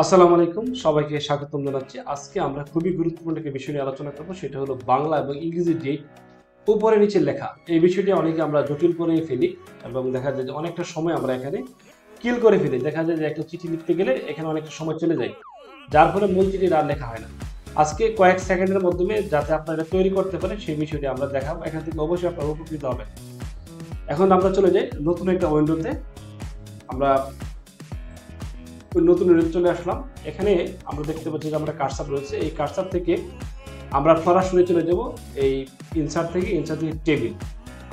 আসসালামু আলাইকুম, সবাইকে স্বাগতম জানাচ্ছি। আজকে আমরা খুবই গুরুত্বপূর্ণ একটা বিষয় নিয়ে আলোচনা করব, সেটা হলো বাংলা এবং ইংরেজি ডেট উপরে নিচে লেখা। এই বিষয়টি অনেকে আমরা জটিল করে ফেলি এবং দেখা যায় যে অনেকটা সময় আমরা এখানে কিল করে ফেলি। দেখা যায় যে একটা চিঠি লিখতে গেলে এখানে অনেকটা সময় চলে যায়, যার ফলে মূল চিঠির আর লেখা হয় না। আজকে কয়েক সেকেন্ডের মাধ্যমে যাতে আপনারা এটা তৈরি করতে পারেন সেই বিষয়টি আমরা দেখাবো। এখান থেকে অবশ্যই আপনারা উপকৃত হবেন। এখন আমরা চলে যাই নতুন একটা উইন্ডোতে। আমরা নতুন উইন্ডো চলে আসলাম। এখানে আমরা দেখতে পাচ্ছি যে আমরা কার্সার রয়েছে। এই কার্সার থেকে আমরা সরাসরি চলে যাব এই ইনসার্ট থেকে টেবিল।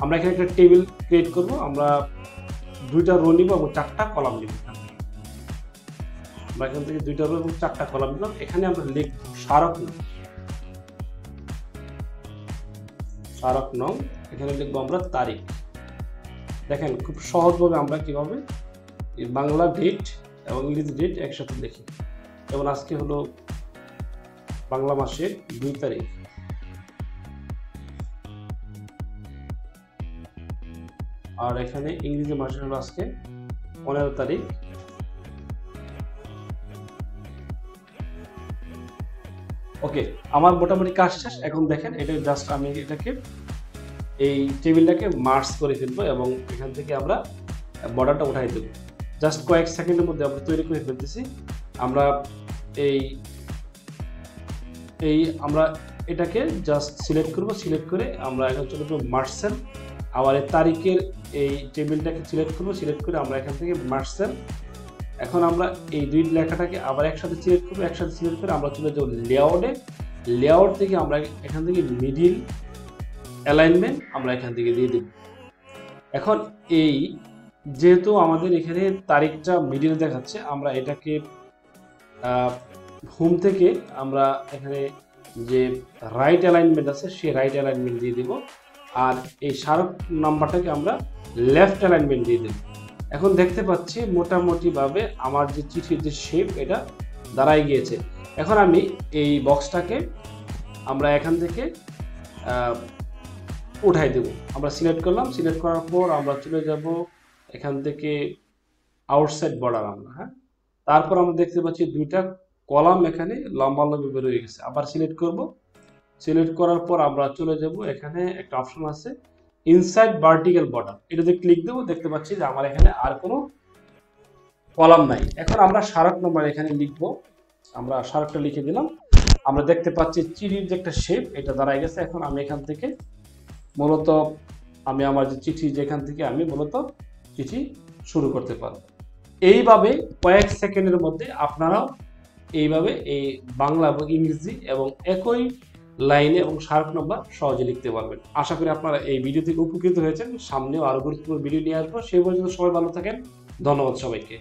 আমরা এখানে একটা টেবিল ক্রিয়েট করব। আমরা দুইটা রো নিব এবং চারটা কলাম নিব। আমরা এখান থেকে দুইটা রো এবং চারটা কলাম নিলাম। এখানে আমরা লিখব স্মারক নং। এখানে লিখবো আমরা তারিখ। দেখেন খুব সহজভাবে আমরা কিভাবে বাংলা ডেট এবং ইংরেজি ডেট একসাথে লিখি। যেমন আজকে হলো বাংলা মাসের 2 তারিখ, আর এখানে ইংরেজি মাসের হলো আজকে 15 তারিখ। ওকে, আমার মোটামুটি কাজ শেষ। এখন দেখেন এটা জাস্ট আমি এটাকে এই টেবিলটাকে মার্জ করে ফেলবো এবং এখান থেকে আমরা বর্ডারটা উঠাই দেবো। জাস্ট কয়েক সেকেন্ডের মধ্যে আমরা তৈরি করে ফেলতেছি। আমরা আমরা এটাকে জাস্ট সিলেক্ট করব। সিলেক্ট করে আমরা এখন চলে যাবো মার্সেল। আবার এই তারিখের এই টেবিলটাকে সিলেক্ট করব। সিলেক্ট করে আমরা এখান থেকে মার্সেল। এখন আমরা এই দুই লেখাটাকে আবার একসাথে সিলেক্ট করবো। একসাথে সিলেক্ট করে আমরা চলে যাবো লেআউটে। লেআউট থেকে আমরা এখান থেকে মিডিল অ্যালাইনমেন্ট আমরা এখান থেকে দিয়ে দেব। এখন এই যেহেতু আমাদের এখানে তারিখটা মিডিল দেখাচ্ছে, আমরা এটাকে হোম থেকে আমরা এখানে যে রাইট অ্যালাইনমেন্ট আছে সেই রাইট অ্যালাইনমেন্ট দিয়ে দেব, আর এই স্মারক নাম্বারটাকে আমরা লেফট অ্যালাইনমেন্ট দিয়ে দেব। এখন দেখতে পাচ্ছি মোটামুটিভাবে আমার যে চিঠির যে শেপ এটা দাঁড়ায় গিয়েছে। এখন আমি এই বক্সটাকে আমরা এখান থেকে উঠাই দেব। আমরা সিলেক্ট করলাম। সিলেক্ট করার পর আমরা চলে যাব এখান থেকে আউটসাইড বর্ডার আমরা, তারপর আমরা দেখতে পাচ্ছি দুইটা কলাম এখানে লম্বা লম্বা বের হয়ে গেছে। আবার সিলেক্ট করব। সিলেক্ট করার পর আমরা চলে যাব, এখানে একটা অপশন আছে ইনসাইড ভার্টিক্যাল বর্ডার, এটাতে ক্লিক দেবো। দেখতে পাচ্ছি যে আমার এখানে আর কোনো কলাম নাই। এখন আমরা স্মারক নম্বর এখানে লিখব। আমরা স্মারকটা লিখে দিলাম। আমরা দেখতে পাচ্ছি চিঠির যে একটা শেপ এটা দাঁড়ায় গেছে। এখন আমি এখান থেকে মূলত আমি আমার যে চিঠি যেখান থেকে আমি মূলত চিঠি শুরু করতে পারবো। এইভাবে কয়েক সেকেন্ডের মধ্যে আপনারাও এইভাবে এই বাংলা এবং ইংরেজি এবং একই লাইনে এবং স্মারক নম্বর সহজে লিখতে পারবেন। আশা করি আপনারা এই ভিডিও থেকে উপকৃত হয়েছেন। সামনেও আরো গুরুত্বপূর্ণ ভিডিও নিয়ে আসবো। সেই পর্যন্ত সবাই ভালো থাকেন। ধন্যবাদ সবাইকে।